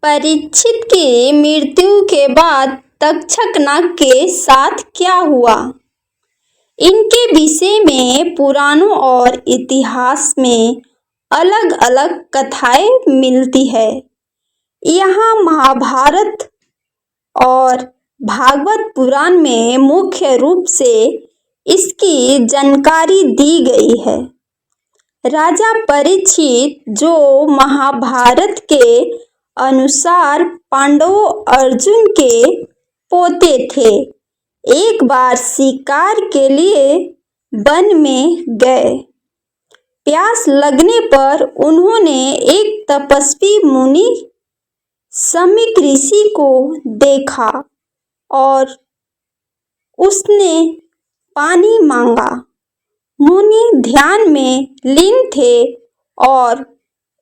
परीक्षित की मृत्यु के बाद तक्षक नाग के साथ क्या हुआ, इनके विषय में पुराणों और इतिहास में अलग अलग कथाएं मिलती है। यहाँ महाभारत और भागवत पुराण में मुख्य रूप से इसकी जानकारी दी गई है। राजा परीक्षित, जो महाभारत के अनुसार पांडवों अर्जुन के पोते थे, एक बार शिकार के लिए वन में गए। प्यास लगने पर उन्होंने एक तपस्वी मुनि शमीक ऋषि को देखा और उसने पानी मांगा। मुनि ध्यान में लीन थे और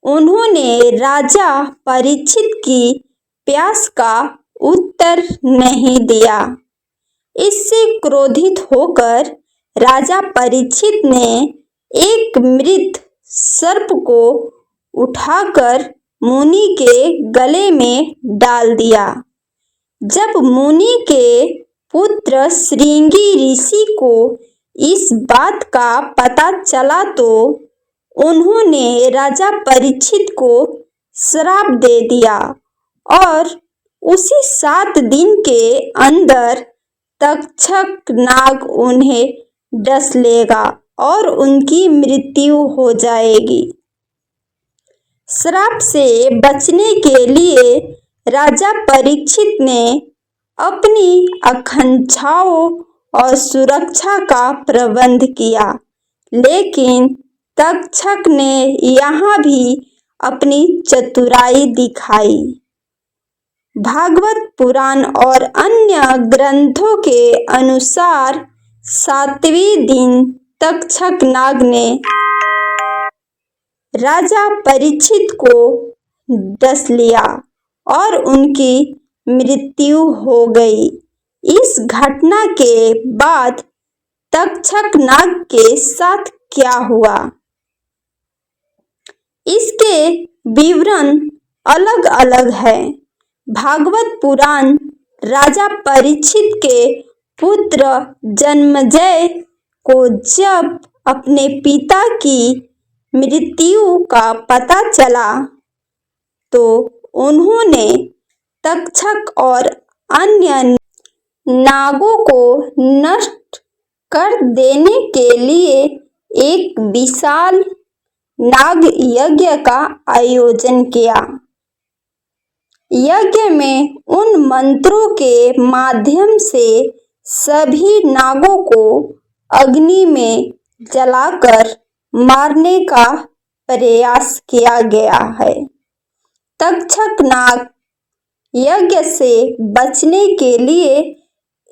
उन्होंने राजा परीक्षित की प्यास का उत्तर नहीं दिया। इससे क्रोधित होकर राजा परीक्षित ने एक मृत सर्प को उठाकर मुनि के गले में डाल दिया। जब मुनि के पुत्र श्रृंगी ऋषि को इस बात का पता चला तो उन्होंने राजा परीक्षित को श्राप दे दिया और उसी 7 दिन के अंदर तक्षक नाग उन्हें डस लेगा और उनकी मृत्यु हो जाएगी। श्राप से बचने के लिए राजा परीक्षित ने अपनी आकांक्षाओं और सुरक्षा का प्रबंध किया, लेकिन तक्षक ने यहाँ भी अपनी चतुराई दिखाई। भागवत पुराण और अन्य ग्रंथों के अनुसार 7वें दिन तक्षक नाग ने राजा परीक्षित को डस लिया और उनकी मृत्यु हो गई। इस घटना के बाद तक्षक नाग के साथ क्या हुआ, इसके विवरण अलग अलग हैं। भागवत पुराण राजा परीक्षित के पुत्र जन्मेजय को जब अपने पिता की मृत्यु का पता चला तो उन्होंने तक्षक और अन्य नागों को नष्ट कर देने के लिए एक विशाल नाग यज्ञ का आयोजन किया। यज्ञ में उन मंत्रों के माध्यम से सभी नागों को अग्नि में जलाकर मारने का प्रयास किया गया है। तक्षक नाग यज्ञ से बचने के लिए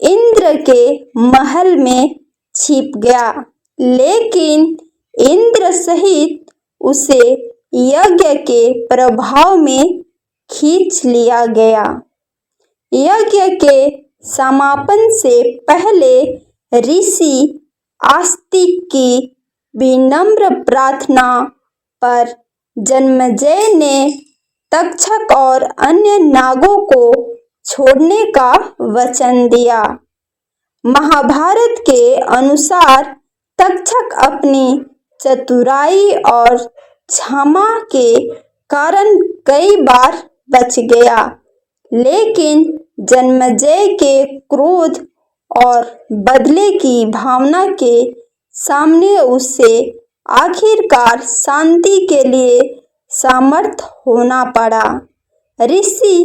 इंद्र के महल में छिप गया, लेकिन इंद्र सहित उसे यज्ञ के प्रभाव में खींच लिया गया। यज्ञ के समापन से पहले ऋषि आस्तिक की विनम्र प्रार्थना पर जन्मेजय ने तक्षक और अन्य नागों को छोड़ने का वचन दिया। महाभारत के अनुसार तक्षक अपनी चतुराई और क्षमा के कारण कई बार बच गया, लेकिन जन्मेजय के क्रोध और बदले की भावना के सामने उसे आखिरकार शांति के लिए समर्थ होना पड़ा। ऋषि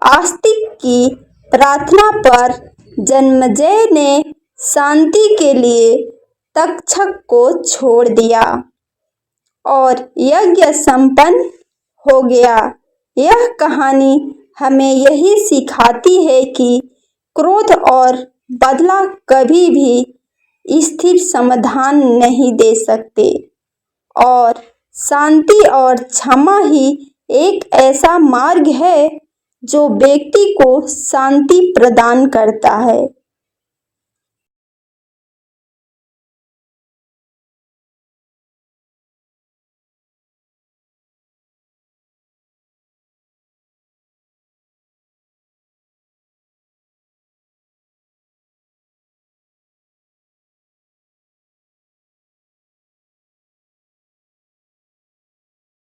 आस्तिक की प्रार्थना पर जन्मेजय ने शांति के लिए तक्षक को छोड़ दिया और यज्ञ संपन्न हो गया। यह कहानी हमें यही सिखाती है कि क्रोध और बदला कभी भी स्थिर समाधान नहीं दे सकते और शांति और क्षमा ही एक ऐसा मार्ग है जो व्यक्ति को शांति प्रदान करता है।